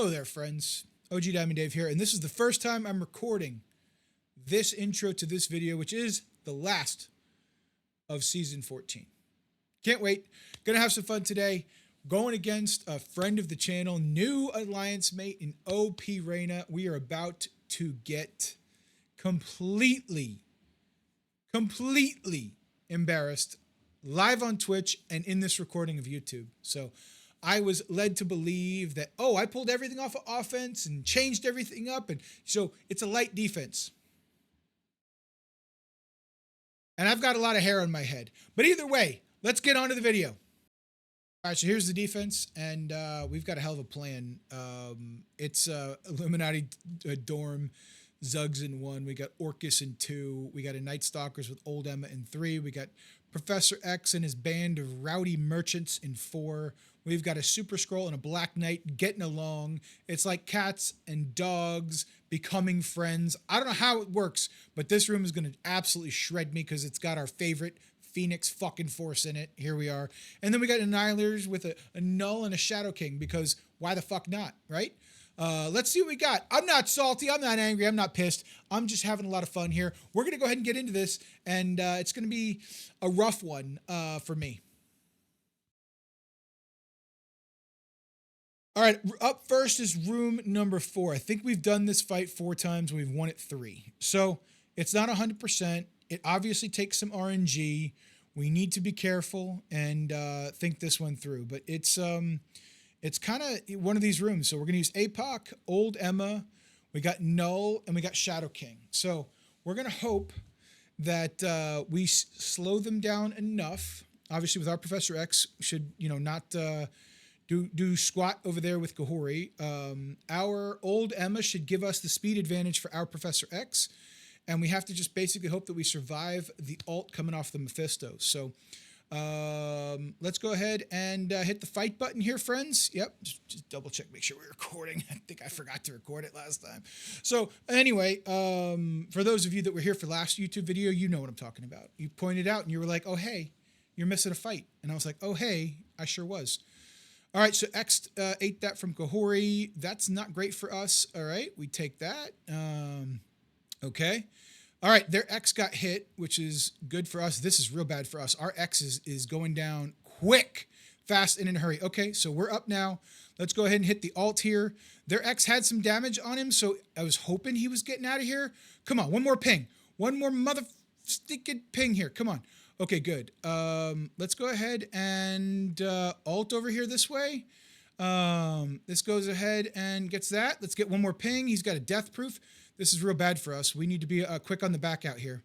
Hello there, friends. OG Diamond Dave here, and this is the first time I'm recording this intro to this video, which is the last of Season 14. Can't wait. Gonna have some fun today. Going against a friend of the channel, new alliance mate in OP Reina. We are about to get completely embarrassed live on Twitch and in this recording of YouTube. So I was led to believe that, oh, I pulled everything off of offense and changed everything up. And so it's a light defense. And I've got a lot of hair on my head. But either way, let's get on to the video. All right, so here's the defense. And we've got a hell of a plan. It's Illuminati Dorm, Zugs in 1. We got Orcus in 2. We got a Night Stalkers with Old Emma in 3. We got Professor X and his band of rowdy merchants in 4. We've got a Super Scroll and a Black Knight getting along. It's like cats and dogs becoming friends. I don't know how it works, but this room is going to absolutely shred me because it's got our favorite Phoenix fucking Force in it. Here we are. And then we got Annihilators with a Null and a Shadow King because why the fuck not, right? Let's see what we got. I'm not salty. I'm not angry. I'm not pissed. I'm just having a lot of fun here. We're going to go ahead and get into this, and it's going to be a rough one for me. All right, up first is room number 4. I think we've done this fight 4 times. We've won it 3. So it's not 100%. It obviously takes some RNG. We need to be careful and think this one through. But it's kind of one of these rooms. So we're going to use APOC, Old Emma. We got Null, and we got Shadow King. So we're going to hope that we slow them down enough. Obviously, with our Professor X, should, you know, not do squat over there with Kahori. Our Old Emma should give us the speed advantage for our Professor X. And we have to just basically hope that we survive the ult coming off the Mephisto. So let's go ahead and hit the fight button here, friends. Yep, just double check, make sure we're recording. I think I forgot to record it last time. So anyway, for those of you that were here for last YouTube video, you know what I'm talking about. You pointed out and you were like, oh, hey, you're missing a fight. And I was like, oh, hey, I sure was. All right, so X ate that from Kahori. That's not great for us. All right, we take that. Okay. All right, their X got hit, which is good for us. This is real bad for us. Our X is going down quick, fast, and in a hurry. Okay, so we're up now. Let's go ahead and hit the ult here. Their X had some damage on him, so I was hoping he was getting out of here. Come on, one more ping. One more mother stinking ping here. Come on. Okay, good. Let's go ahead and ult over here this way. This goes ahead and gets that. Let's get one more ping. He's got a death proof. This is real bad for us. We need to be quick on the back out here.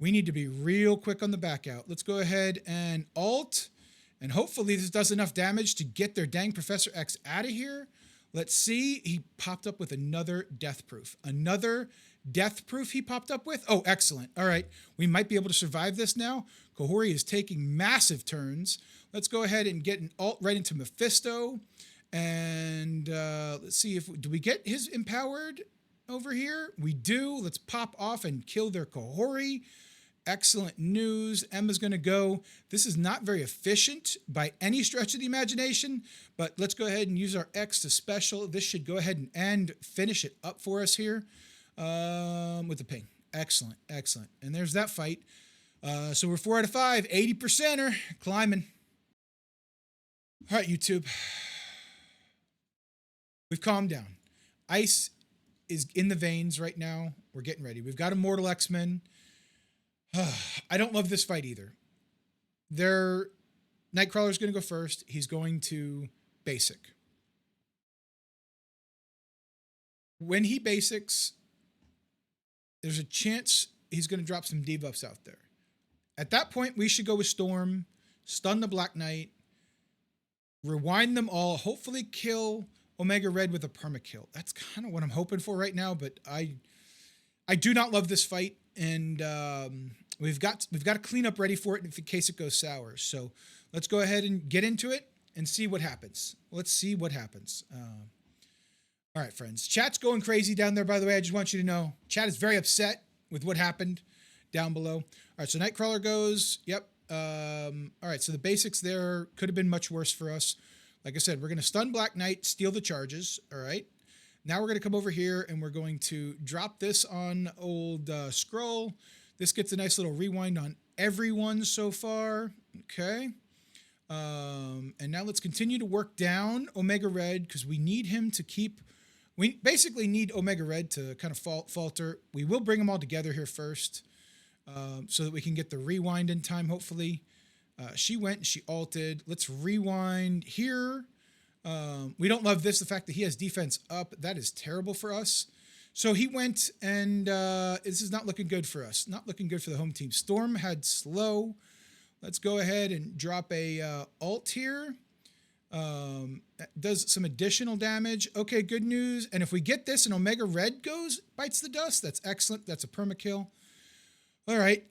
We need to be real quick on the back out. Let's go ahead and ult. And hopefully this does enough damage to get their dang Professor X out of here. Let's see. He popped up with another death proof. Another death proof he popped up with. Oh, excellent. All right. We might be able to survive this now. Kahori is taking massive turns. Let's go ahead and get an ult right into Mephisto. And let's see if do we get his empowered over here? We do. Let's pop off and kill their Kahori. Excellent news. Emma's going to go. This is not very efficient by any stretch of the imagination, but let's go ahead and use our X to special. This should go ahead and finish it up for us here with the ping. Excellent. Excellent. And there's that fight. So we're 4 out of 5, 80%er climbing. All right, YouTube. We've calmed down. Ice is in the veins right now. We're getting ready. We've got Immortal X-Men. I don't love this fight either. Their Nightcrawler's going to go first. He's going to basic. When he basics, there's a chance he's going to drop some debuffs out there. At that point, we should go with Storm, stun the Black Knight, rewind them all, hopefully kill Omega Red with a permakill. That's kind of what I'm hoping for right now, but I do not love this fight, and we've got to clean up ready for it in case it goes sour. So let's go ahead and get into it and see what happens. Let's see what happens. All right, friends. Chat's going crazy down there, by the way. I just want you to know. Chat is very upset with what happened down below. All right, so Nightcrawler goes. Yep. All right, so the basics there could have been much worse for us. Like I said, we're going to stun Black Knight, steal the charges. All right. Now we're going to come over here and we're going to drop this on old Scroll. This gets a nice little rewind on everyone so far. Okay. And now let's continue to work down Omega Red because we need him to keep... We basically need Omega Red to kind of falter. We will bring them all together here first so that we can get the rewind in time, hopefully. She went and she ulted. Let's rewind here. We don't love this, the fact that he has defense up. That is terrible for us. So he went and this is not looking good for us. Not looking good for the home team. Storm had slow. Let's go ahead and drop a ult here. That does some additional damage. Okay, good news. And if we get this and Omega Red bites the dust, that's excellent. That's a perma kill. All right,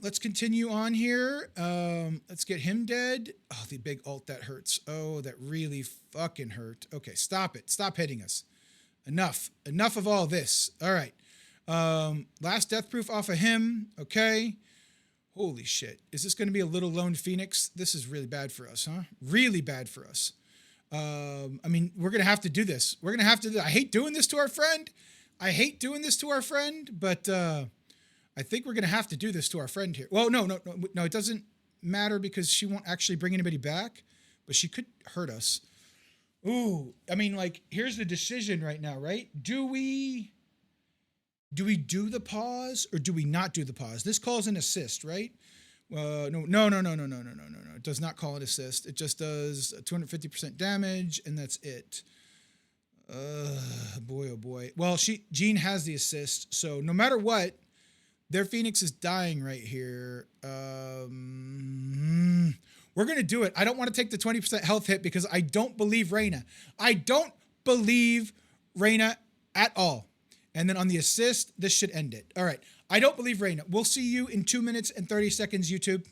let's continue on here. Let's get him dead. Oh, the big ult, that hurts. Oh, that really fucking hurt. Okay, stop it. Stop hitting us. Enough. Enough of all this. All right. Last death proof off of him. Okay. Holy shit. Is this going to be a little lone Phoenix? This is really bad for us, huh? Really bad for us. I mean, we're going to have to do this. We're going to have to do I hate doing this to our friend. I hate doing this to our friend, but I think we're going to have to do this to our friend here. Well, no, it doesn't matter because she won't actually bring anybody back, but she could hurt us. Ooh, I mean, like, here's the decision right now, right? Do we do the pause or do we not do the pause? This calls an assist, right? No. It does not call an assist. It just does 250% damage, and that's it. Boy, oh boy. Well, Jean has the assist, so no matter what, their Phoenix is dying right here. We're going to do it. I don't want to take the 20% health hit because I don't believe Reyna. I don't believe Reyna at all. And then on the assist, this should end it. All right. I don't believe Reyna. We'll see you in 2 minutes and 30 seconds, YouTube.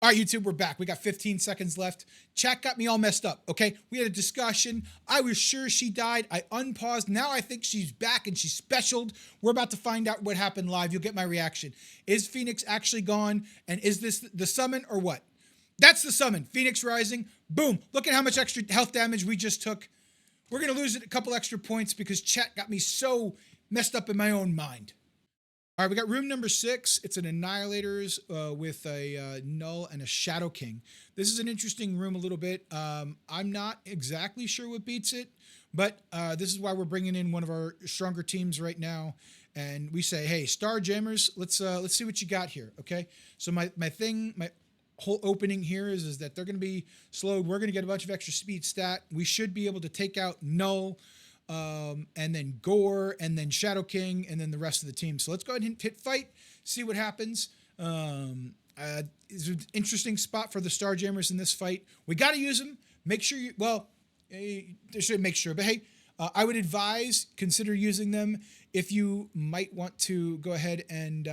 All right, YouTube, we're back. We got 15 seconds left. Chat got me all messed up, okay? We had a discussion. I was sure she died. I unpaused. Now I think she's back and she's specialed. We're about to find out what happened live. You'll get my reaction. Is Phoenix actually gone? And is this the summon or what? That's the summon. Phoenix rising. Boom. Look at how much extra health damage we just took. We're going to lose a couple extra points because chat got me so messed up in my own mind. All right, we got room number 6. It's an Annihilators with a Null and a Shadow King. This is an interesting room a little bit. I'm not exactly sure what beats it, but this is why we're bringing in one of our stronger teams right now. And we say, hey, Star Jammers, let's see what you got here, okay? So my whole opening here is that they're going to be slowed. We're going to get a bunch of extra speed stat. We should be able to take out Null, and then Gore, and then Shadow King, and then the rest of the team. So let's go ahead and hit fight, see what happens. It's an interesting spot for the Starjammers in this fight. We got to use them. Make sure you, well, they should make sure, but hey, I would advise, consider using them if you might want to go ahead and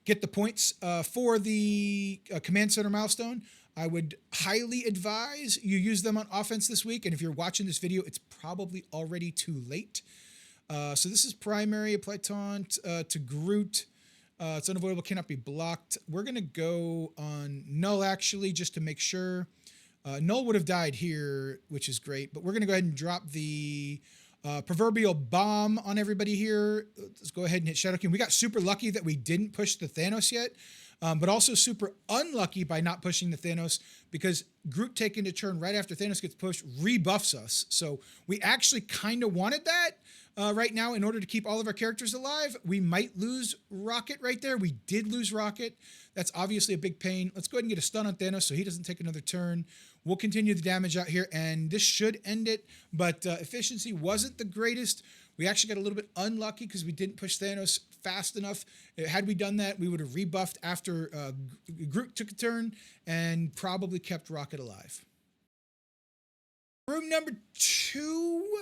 get the points for the Command Center milestone. I would highly advise you use them on offense this week. And if you're watching this video, it's probably already too late. So this is primary, apply taunt to Groot. It's unavoidable, cannot be blocked. We're going to go on Null, actually, just to make sure. Null would have died here, which is great. But we're going to go ahead and drop the proverbial bomb on everybody here. Let's go ahead and hit Shadow King. We got super lucky that we didn't push the Thanos yet. But also super unlucky by not pushing the Thanos because Groot taking a turn right after Thanos gets pushed rebuffs us. So we actually kind of wanted that right now in order to keep all of our characters alive. We might lose Rocket right there. We did lose Rocket. That's obviously a big pain. Let's go ahead and get a stun on Thanos so he doesn't take another turn. We'll continue the damage out here, and this should end it. But efficiency wasn't the greatest. We actually got a little bit unlucky because we didn't push Thanos fast enough. Had we done that, we would have rebuffed after Groot took a turn and probably kept Rocket alive. Room number 2.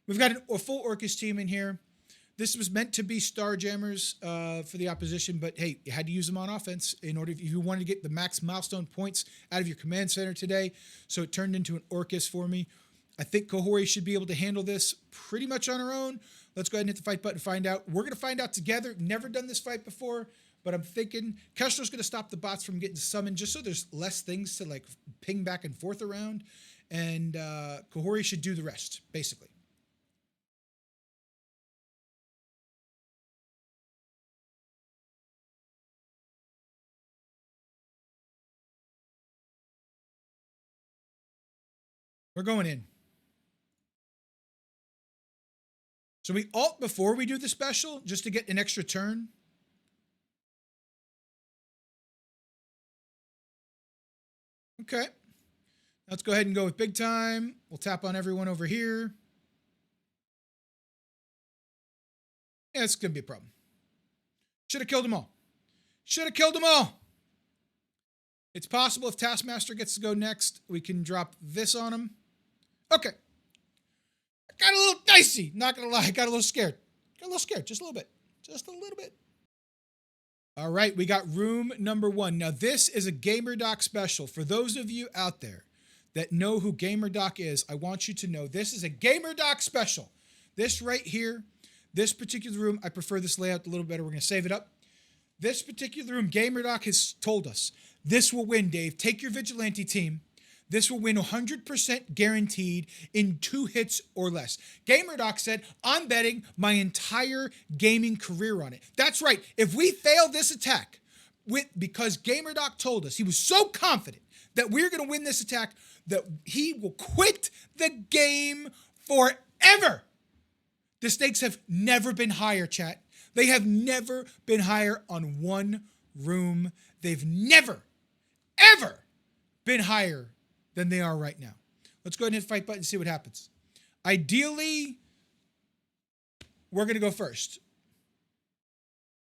We've got a full Orcus team in here. This was meant to be Starjammers for the opposition, but hey, you had to use them on offense in order if you wanted to get the max milestone points out of your command center today. So it turned into an Orcus for me. I think Kahori should be able to handle this pretty much on her own. Let's go ahead and hit the fight button and find out. We're going to find out together. Never done this fight before, but I'm thinking Kestrel's going to stop the bots from getting summoned just so there's less things to like ping back and forth around. And Kahori should do the rest, basically. We're going in. So we ult before we do the special just to get an extra turn. Okay. Let's go ahead and go with big time. We'll tap on everyone over here. Yeah, it's going to be a problem. Should have killed them all. Should have killed them all. It's possible if Taskmaster gets to go next, we can drop this on him. Okay. Got a little dicey, not gonna lie. Got a little scared. Got a little scared, just a little bit. Just a little bit. All right, we got room number 1. Now, this is a GamerDoc special. For those of you out there that know who GamerDoc is, I want you to know this is a GamerDoc special. This right here, this particular room, I prefer this layout a little better. We're gonna save it up. This particular room, GamerDoc has told us, this will win, Dave. Take your Vigilante team. This will win 100% guaranteed in 2 hits or less. GamerDoc said, I'm betting my entire gaming career on it. That's right. If we fail this attack, because GamerDoc told us, he was so confident that we're going to win this attack, that he will quit the game forever. The stakes have never been higher, chat. They have never been higher on one room. They've never, ever been higher than they are right now. Let's go ahead and hit fight button and see what happens. Ideally, we're going to go first.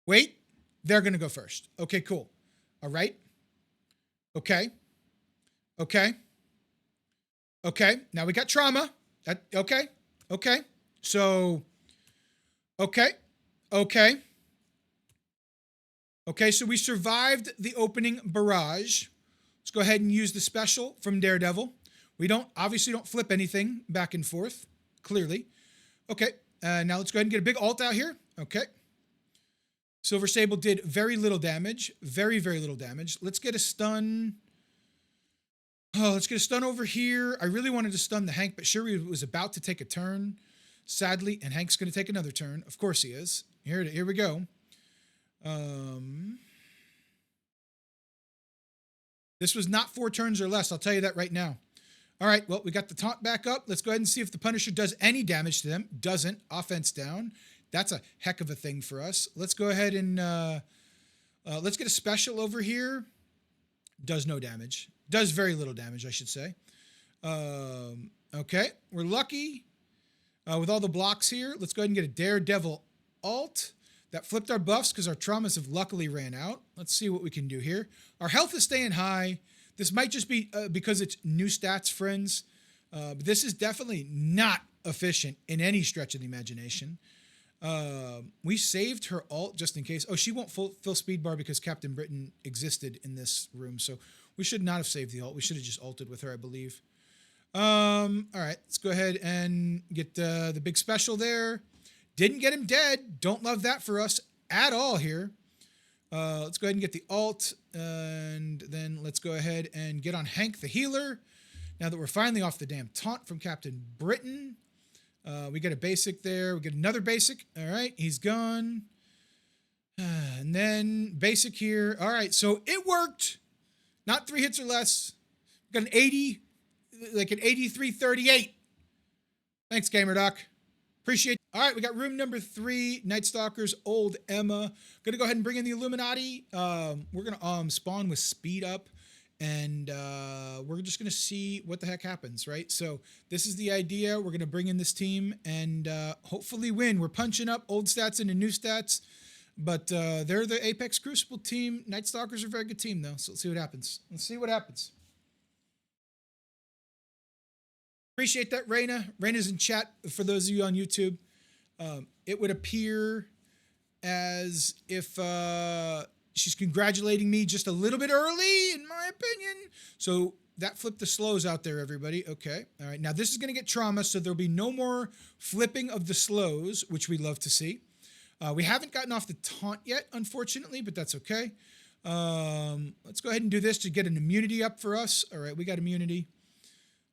Wait, they're going to go first. Okay, cool. All right. Okay. Okay. Okay. Now we got trauma. Okay. Okay. So, okay. Okay. Okay, so we survived the opening barrage. Let's go ahead and use the special from Daredevil. We obviously don't flip anything back and forth, clearly. Okay, now let's go ahead and get a big ult out here. Okay. Silver Sable did very little damage. Very, very little damage. Let's get a stun. Oh, let's get a stun over here. I really wanted to stun the Hank, but Shuri was about to take a turn, sadly, and Hank's going to take another turn. Of course he is. Here we go. This was not 4 turns or less. I'll tell you that right now. All right. Well, we got the taunt back up. Let's go ahead and see if the Punisher does any damage to them. Doesn't. Offense down. That's a heck of a thing for us. Let's go ahead and let's get a special over here. Does no damage. Does very little damage, I should say. Okay. We're lucky with all the blocks here. Let's go ahead and get a Daredevil ult. That flipped our buffs because our traumas have luckily ran out. Let's see what we can do here. Our health is staying high. This might just be because it's new stats, friends. But this is definitely not efficient in any stretch of the imagination. We saved her ult just in case. Oh, she won't fill speed bar because Captain Britain existed in this room. So we should not have saved the ult. We should have just ulted with her, I believe. All right, let's go ahead and get the big special there. Didn't get him dead. Don't love that for us at all here. Let's go ahead and get the ult. And then let's go ahead and get on Hank the healer. Now that we're finally off the damn taunt from Captain Britain. We get a basic there. We get another basic. All right, he's gone. And then basic here. All right, so it worked. Not 3 hits or less. Got an 80, like an 83-38. Thanks, GamerDoc. Appreciate it. All right, we got room number 3, Night Stalkers, Old Emma. Gonna go ahead and bring in the Illuminati. We're gonna spawn with speed up, and we're just gonna see what the heck happens, right? So this is the idea. We're gonna bring in this team and hopefully win. We're punching up old stats into new stats, but they're the Apex Crucible team. Night Stalkers are a very good team, though. So let's see what happens. Let's see what happens. Appreciate that, Raina. Raina's in chat for those of you on YouTube. It would appear as if she's congratulating me just a little bit early, in my opinion. So that flipped the slows out there, everybody. Okay. All right. Now this is going to get trauma, so there'll be no more flipping of the slows, which we love to see. We haven't gotten off the taunt yet, unfortunately, but that's okay. Let's go ahead and do this to get an immunity up for us. All right, we got immunity.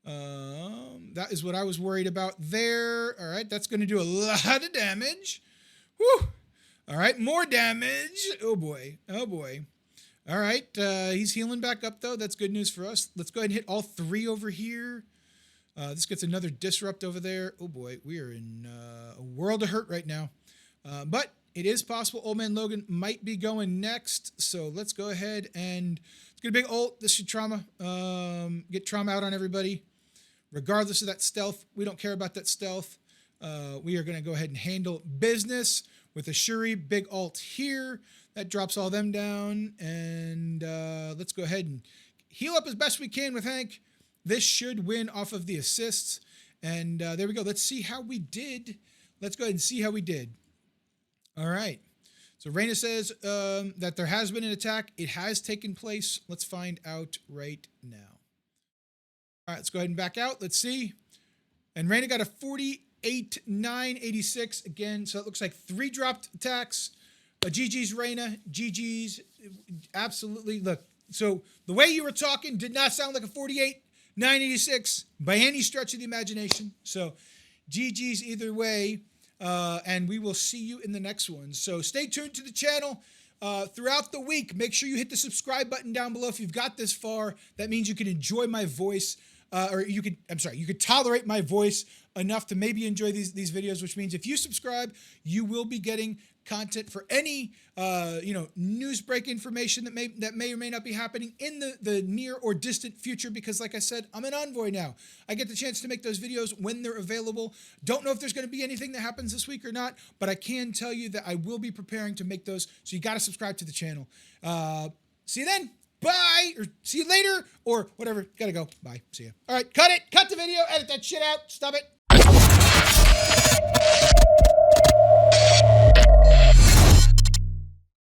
That is what I was worried about there. All right, that's going to do a lot of damage. Whew. All right, more damage. Oh boy. Oh boy. All right, he's healing back up though. That's good news for us. Let's go ahead and hit all three over here. This gets another disrupt over there. Oh boy, we are in a world of hurt right now. But it is possible Old Man Logan might be going next. So let's go ahead and let's get a big ult. This should trauma. Get trauma out on everybody. Regardless of that stealth, we don't care about that stealth. We are going to go ahead and handle business with a Shuri. Big ult here. That drops all them down. And let's go ahead and heal up as best we can with Hank. This should win off of the assists. And there we go. Let's see how we did. Let's go ahead and see how we did. All right. So Reyna says that there has been an attack. It has taken place. Let's find out right now. All right, let's go ahead and back out. Let's see. And Reyna got a 48,986 again. So it looks like 3 dropped attacks. GG's Reyna. GG's. Absolutely. Look, so the way you were talking did not sound like a 48,986 by any stretch of the imagination. So GG's either way. And we will see you in the next one. So stay tuned to the channel throughout the week. Make sure you hit the subscribe button down below if you've got this far. That means you can enjoy my voice, you could tolerate my voice enough to maybe enjoy these videos, which means if you subscribe, you will be getting content for any news break information that may or may not be happening in the near or distant future, because like I said, I'm an envoy now. I get the chance to make those videos when they're available. Don't know if there's going to be anything that happens this week or not, but I can tell you that I will be preparing to make those, so you got to subscribe to the channel. See you then. Bye, or see you later, or whatever. Gotta go. Bye. See ya. All right, cut it. Cut the video. Edit that shit out. Stop it.